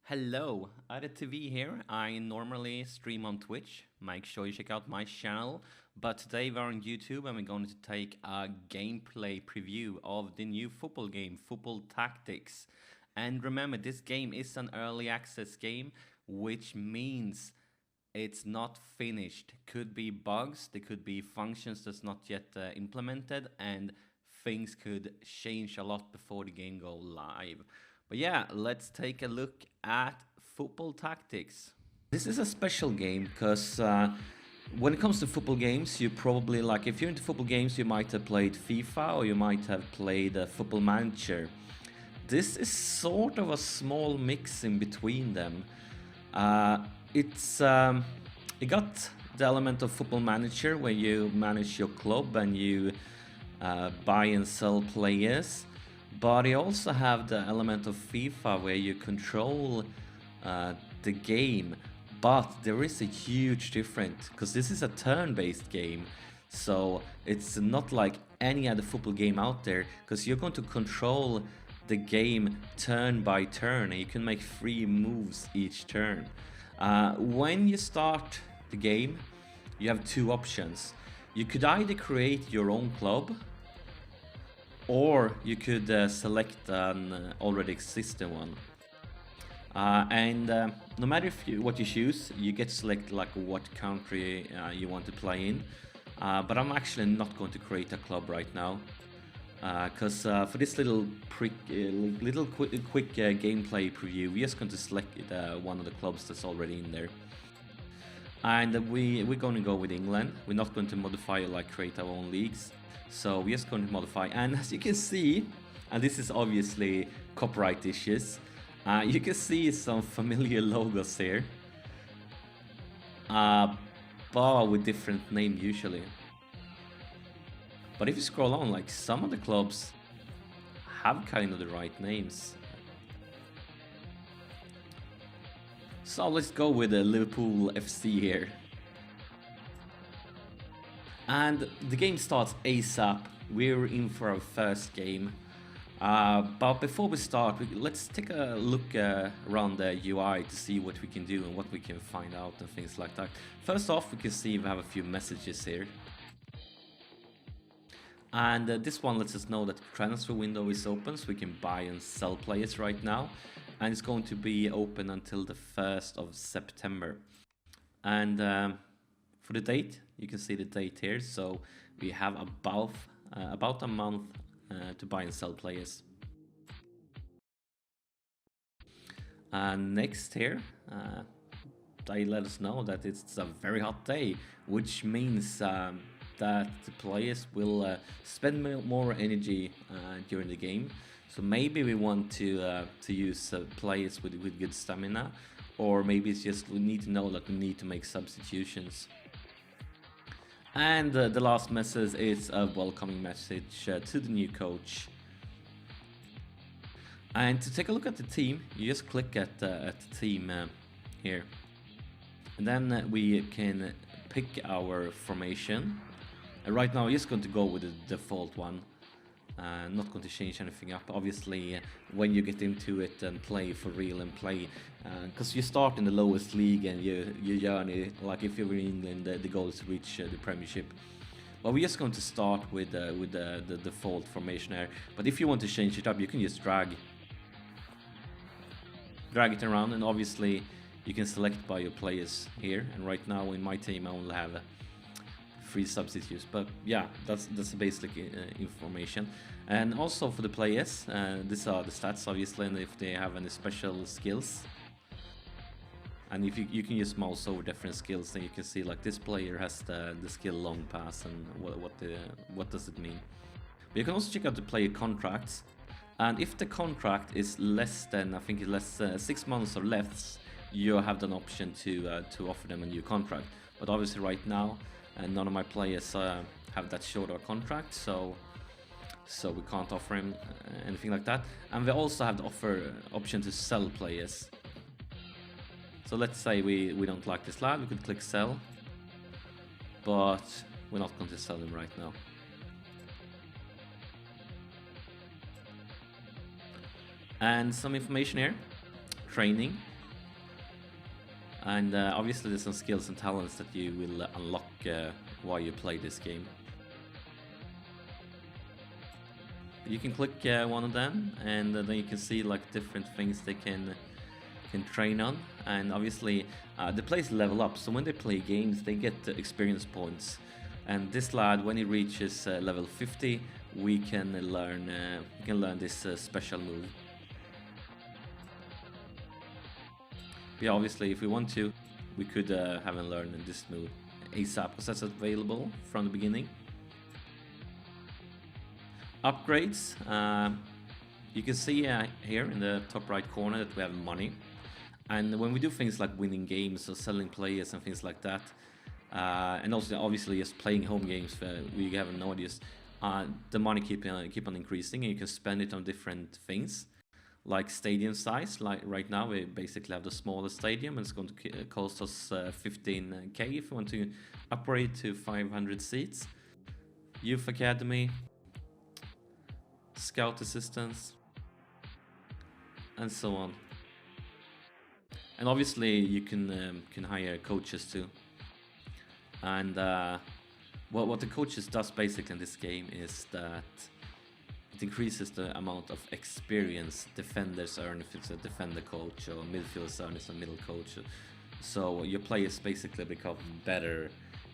Hello, Added TV here. I normally stream on Twitch. Make sure you check out my channel. But today we're on YouTube and we're going to take a gameplay preview of the new football game, Football Tactics. And remember, this game is an early access game, which means it's not finished. Could be bugs, there could be functions that's not yet implemented, and things could change a lot before the game go live. But yeah, let's take a look at Football Tactics. This is a special game because when it comes to football games, you probably, like, if you're into football games, you might have played FIFA or you might have played Football Manager. This is sort of a small mix in between them. It got the element of Football Manager where you manage your club and you buy and sell players. But you also have the element of FIFA where you control the game. But there is a huge difference because this is a turn-based game. So it's not like any other football game out there because you're going to control the game turn by turn and you can make 3 moves each turn. When you start the game, you have 2 options. You could either create your own club, or you could select an already existing one. No matter what you choose, you get to select like what country you want to play in. But I'm actually not going to create a club right now, because for this little quick gameplay preview, we're just going to select one of the clubs that's already in there. And we're going to go with England. We're not going to modify it, like create our own leagues. So we're just going to modify, and as you can see, and this is obviously copyright issues, you can see some familiar logos here, but with different name usually. But if you scroll on, like, some of the clubs have kind of the right names. So let's go with the Liverpool FC here. And the game starts ASAP. We're in for our first game. But before we start, let's take a look around the UI to see what we can do and what we can find out and things like that. First off, we can see we have a few messages here. And this one lets us know that the transfer window is open, so we can buy and sell players right now. And it's going to be open until the 1st of September. And for the date, you can see the date here, so we have about a month to buy and sell players. Next here, they let us know that it's a very hot day, which means that the players will spend more energy during the game. So maybe we want to use players with good stamina, or maybe it's just we need to know that we need to make substitutions. And the last message is a welcoming message to the new coach. And to take a look at the team, you just click at the team here. And then we can pick our formation. And right now, I'm just going to go with the default one. Not going to change anything up. Obviously, when you get into it and play for real and play, because you start in the lowest league and you journey, like if you're in England, the goal is to reach the Premiership. But we're just going to start with the default formation here. But if you want to change it up, you can just drag it around, and obviously you can select by your players here. And right now in my team, I only have 3 substitutes, but yeah, that's the basic information. And also for the players, these are the stats obviously, and if they have any special skills. And if you can use mouse over different skills, then you can see like this player has the skill long pass, and what does it mean. But you can also check out the player contracts, and if the contract is less than, I think it's less 6 months or less, you have an option to offer them a new contract. But obviously right now, and none of my players have that short of a contract, so we can't offer him anything like that. And we also have the option to sell players. So let's say we don't like this lad, we could click sell, but we're not going to sell him right now. And some information here: training, And obviously there's some skills and talents that you will unlock while you play this game. You can click one of them, and then you can see like different things they can train on. And obviously the players level up, so when they play games they get experience points. And this lad, when he reaches level 50, we can learn this special move. Yeah, obviously if we want to, we could have him learn this move ASAP, because that's available from the beginning. Upgrades, you can see here in the top right corner that we have money, and when we do things like winning games or selling players and things like that, and also obviously just playing home games we have an audience, the money keep on increasing, and you can spend it on different things like stadium size. Like right now we basically have the smallest stadium, and it's going to cost us 15k if we want to upgrade to 500 seats. Youth Academy, scout assistance, and so on. And obviously you can hire coaches too. And what the coaches does basically in this game is that it increases the amount of experience defenders earn if it's a defender coach, or midfielders earn as a middle coach. So your players basically become better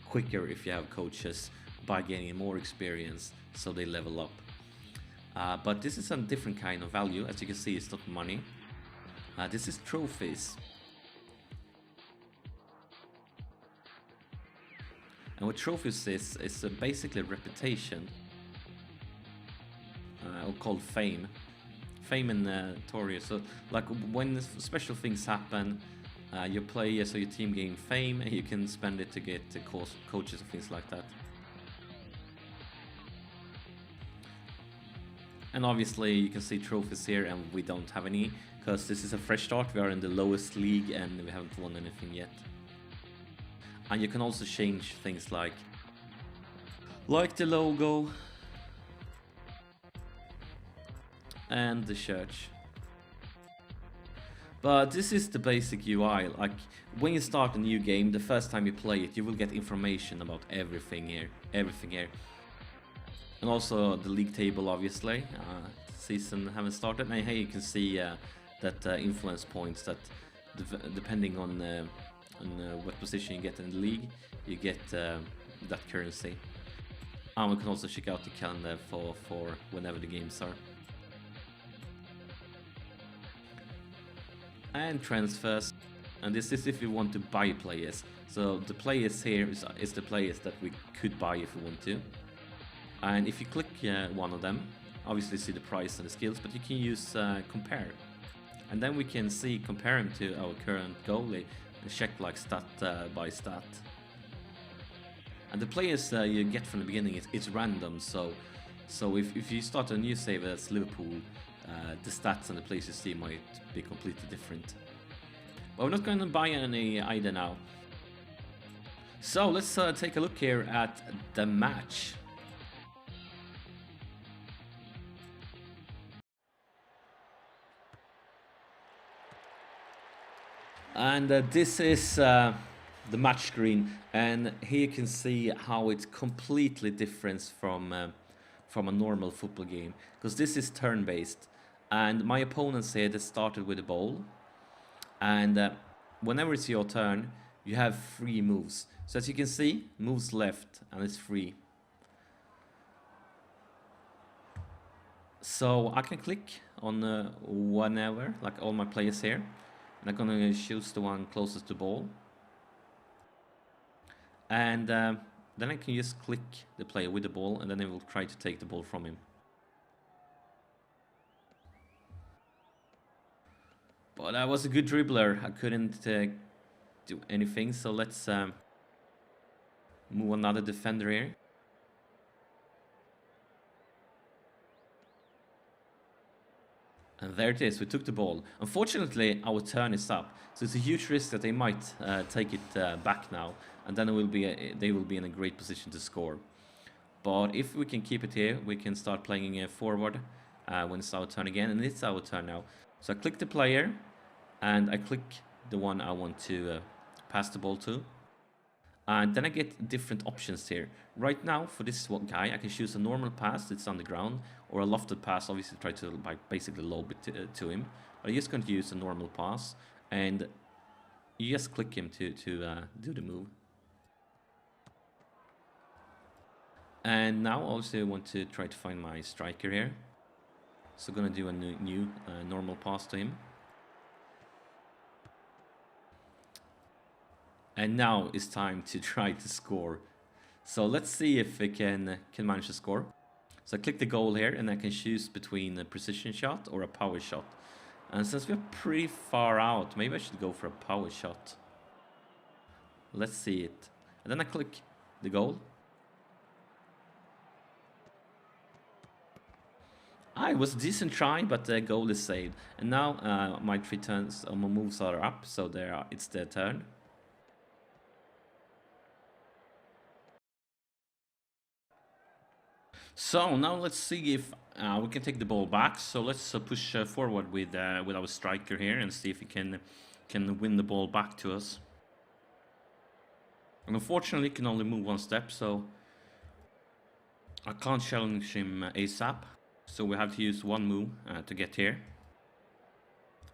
quicker if you have coaches, by gaining more experience, so they level up. But this is a different kind of value. As you can see, it's not money. This is trophies. And what trophies is basically reputation, or called fame. Fame in Toria. So like when special things happen, your players or your team gain fame, and you can spend it to get coaches and things like that. And obviously you can see trophies here, and we don't have any, because this is a fresh start. We are in the lowest league and we haven't won anything yet. And you can also change things like the logo and the church. But this is the basic UI. Like when you start a new game, the first time you play it, you will get information about everything here. And also the league table, obviously. Season haven't started, and here you can see that influence points, that depending on what position you get in the league, you get that currency. And we can also check out the calendar for whenever the games are. And transfers, and this is if you want to buy players. So the players here is the players that we could buy if we want to. And if you click one of them, obviously see the price and the skills, but you can use compare. And then we can compare him to our current goalie, and check like stat by stat. And the players you get from the beginning, it's random, so if you start a new save as Liverpool, the stats and the players you see might be completely different. But we're not going to buy any either now. So let's take a look here at the match. And this is the match screen, and here you can see how it's completely different from a normal football game, because this is turn-based, and my opponents here, they started with the ball, and whenever it's your turn, you have 3 moves. So as you can see, moves left, and it's free. So I can click on whenever, like all my players here. I'm going to choose the one closest to ball, and then I can just click the player with the ball, and then I will try to take the ball from him. But I was a good dribbler, I couldn't do anything, so let's move another defender here. And there it is, we took the ball. Unfortunately, our turn is up, so it's a huge risk that they might take it back now, and then they will be in a great position to score. But if we can keep it here, we can start playing forward when it's our turn again, and it's our turn now. So I click the player, and I click the one I want to pass the ball to. And then I get different options here. Right now, for this guy, I can choose a normal pass that's on the ground, or a lofted pass, obviously try to basically lob it to him. But I'm just going to use a normal pass, and you just click him to do the move. And now obviously I want to try to find my striker here. So I'm going to do a new normal pass to him. And now it's time to try to score. So let's see if we can manage to score. So I click the goal here, and I can choose between a precision shot or a power shot. And since we're pretty far out, maybe I should go for a power shot. Let's see it. And then I click the goal. It was a decent try, but the goal is saved. And now my my moves are up, so it's their turn. So now let's see if we can take the ball back. So let's push forward with our striker here and see if he can win the ball back to us. And unfortunately, he can only move one step, so I can't challenge him ASAP. So we have to use one move to get here,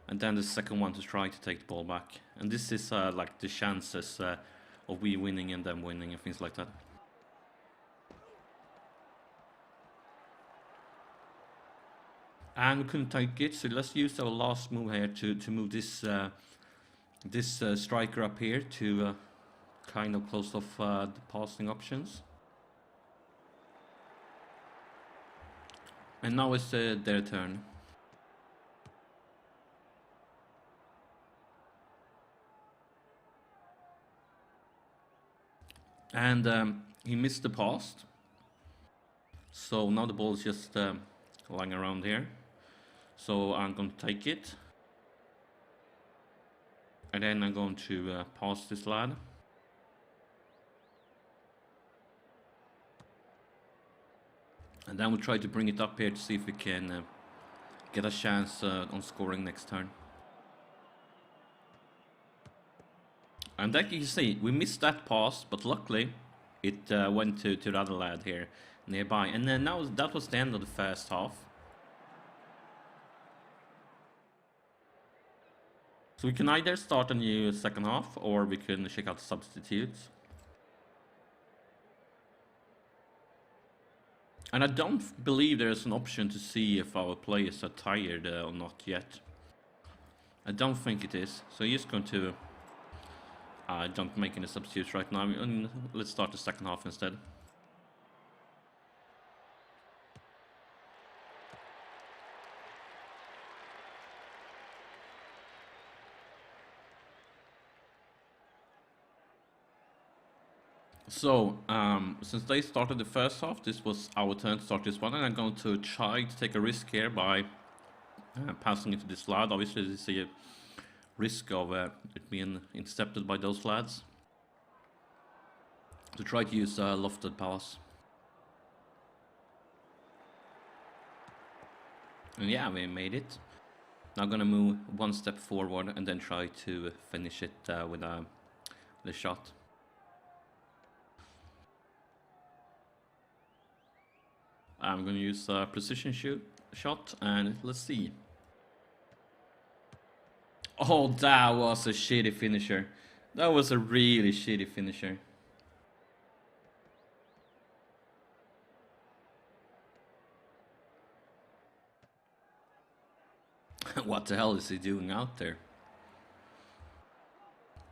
and then the second one to try to take the ball back. And this is like the chances of we winning and them winning and things like that. And we couldn't take it, so let's use our last move here to move this striker up here to kind of close off the passing options. And now it's their turn. And he missed the pass. So now the ball is just lying around here. So I'm going to take it. And then I'm going to pass this lad. And then we'll try to bring it up here to see if we can get a chance on scoring next turn. And like you can see, we missed that pass, but luckily it went to the other lad here nearby. And then now that was the end of the first half. So we can either start a new second half, or we can check out the substitutes. And I don't believe there's an option to see if our players are tired or not yet. I don't think it is. So I'm just going to don't make any substitutes right now. And let's start the second half instead. So, since they started the first half, this was our turn to start this one, and I'm going to try to take a risk here by passing it to this lad. Obviously, there's a risk of it being intercepted by those lads. To try to use a lofted pass. And yeah, we made it. Now I'm gonna move one step forward and then try to finish it with a shot. I'm going to use a precision shot, and let's see. Oh, that was a shitty finisher. That was a really shitty finisher. What the hell is he doing out there?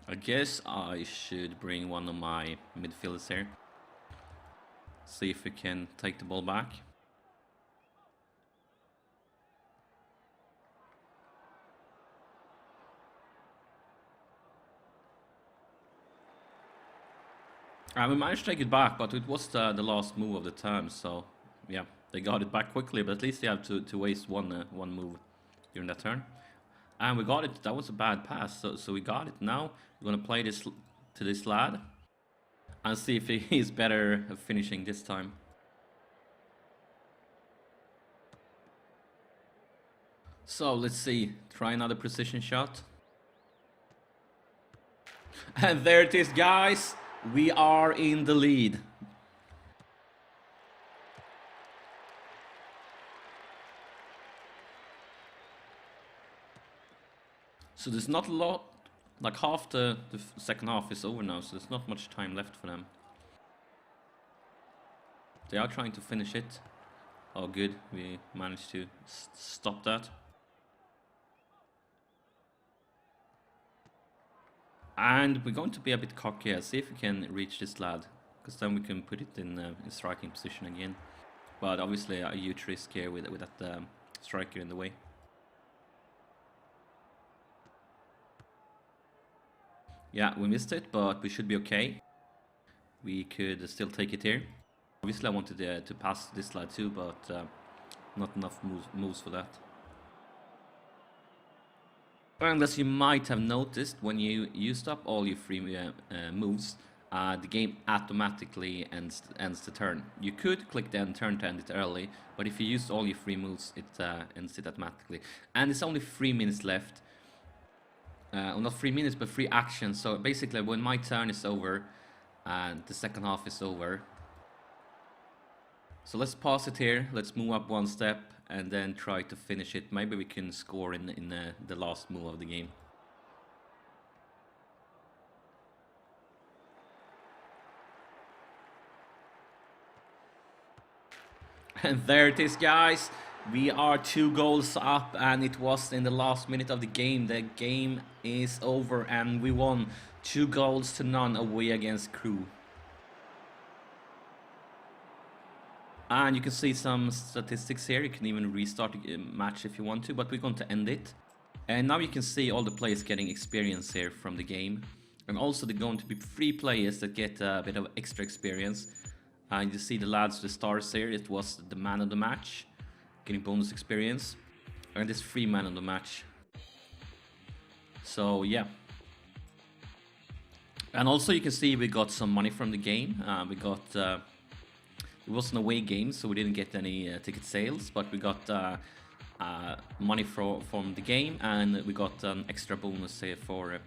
I guess I should bring one of my midfielders here. See if we can take the ball back. We managed to take it back, but it was the last move of the turn, so yeah, they got it back quickly, but at least they have to waste one move during that turn. And we got it. That was a bad pass, so we got it. Now we're gonna play this to this lad and see if he's better at finishing this time. So let's see. Try another precision shot. And there it is, guys. We are in the lead. So there's not a lot, like half the second half is over now, so there's not much time left for them. They are trying to finish it. Oh good, we managed to stop that. And we're going to be a bit cocky here, see if we can reach this lad, because then we can put it in striking position again. But obviously a huge risk here with that striker in the way. Yeah, we missed it, but we should be okay. We could still take it here. Obviously I wanted to pass this lad too, but not enough moves for that. And as you might have noticed, when you used up all your free moves, the game automatically ends the turn. You could click the end turn to end it early, but if you use all your free moves, it ends it automatically. And it's only 3 minutes left. Well, not 3 minutes, but 3 actions. So basically, when my turn is over, and the second half is over. So let's pause it here. Let's move up 1 step and then try to finish it. Maybe we can score in the last move of the game. And there it is, guys. We are 2 goals up, and it was in the last minute of the game. The game is over and we won 2 goals to none away against Crew. And you can see some statistics here. You can even restart the match if you want to, but we're going to end it. And now you can see all the players getting experience here from the game. And also there's going to be 3 players that get a bit of extra experience. And you see the lads, the stars here. It was the man of the match, getting bonus experience. And there's 3 man of the match. So yeah. And also you can see we got some money from the game. We got... It was an away game, so we didn't get any ticket sales, but we got money from the game, and we got an extra bonus here for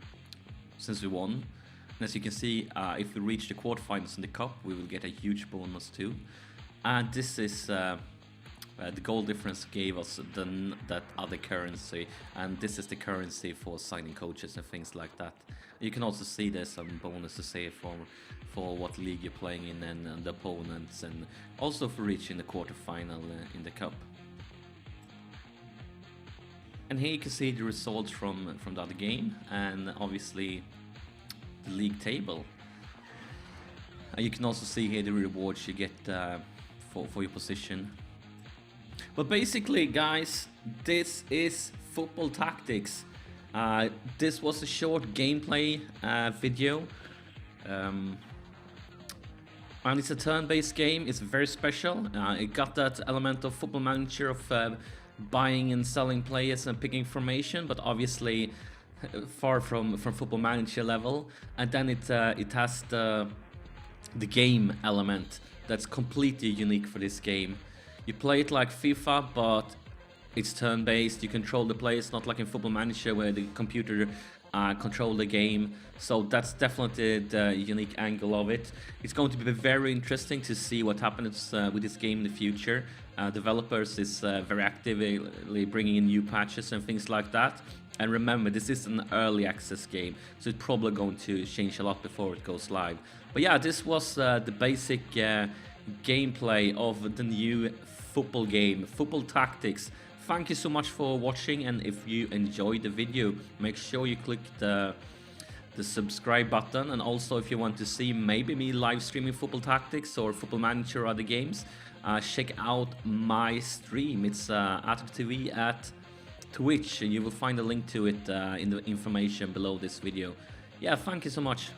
since we won. And as you can see, if we reach the quarterfinals in the cup, we will get a huge bonus too. And this is the goal difference gave us that other currency, and this is the currency for signing coaches and things like that. You can also see there's some bonuses here for what league you're playing in and the opponents, and also for reaching the quarterfinal in the cup. And here you can see the results from the other game, and obviously the league table. You can also see here the rewards you get for your position. But basically, guys, this is Football Tactics. This was a short gameplay video. And it's a turn-based game. It's very special. It got that element of Football Manager of buying and selling players and picking formation, but obviously far from Football Manager level. And then it has the game element that's completely unique for this game. You play it like FIFA, but it's turn-based. You control the players, not like in Football Manager where the computer control the game. So that's definitely the unique angle of it. It's going to be very interesting to see what happens with this game in the future. Developers is very actively bringing in new patches and things like that. And remember, this is an early access game, so it's probably going to change a lot before it goes live. But yeah, this was the basic gameplay of the new football game, Football Tactics. Thank you so much for watching, and if you enjoyed the video, make sure you click the subscribe button. And also, if you want to see maybe me live streaming Football Tactics or Football Manager or other games, check out my stream. It's TV at Twitch, and you will find a link to it in the information below this video. Yeah, thank you so much.